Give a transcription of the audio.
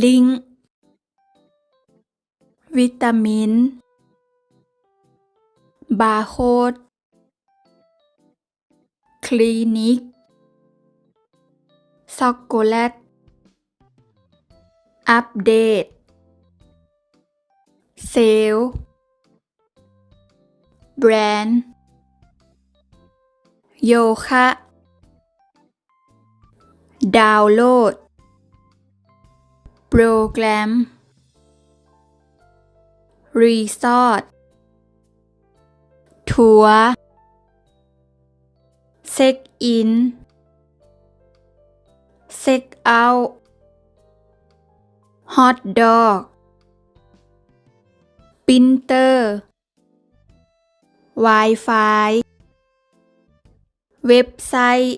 ลิงก์วิตามินบาร์โค้ดคลินิกช็อกโกแลตอัปเดตเซลล์แบรนด์โยคะดาวน์โหลดโปรแกรมรีสอร์ททัวร์เช็คอินเช็คเอาท์ฮอทดอกปรินเตอร์ Wi-Fi เว็บไซต์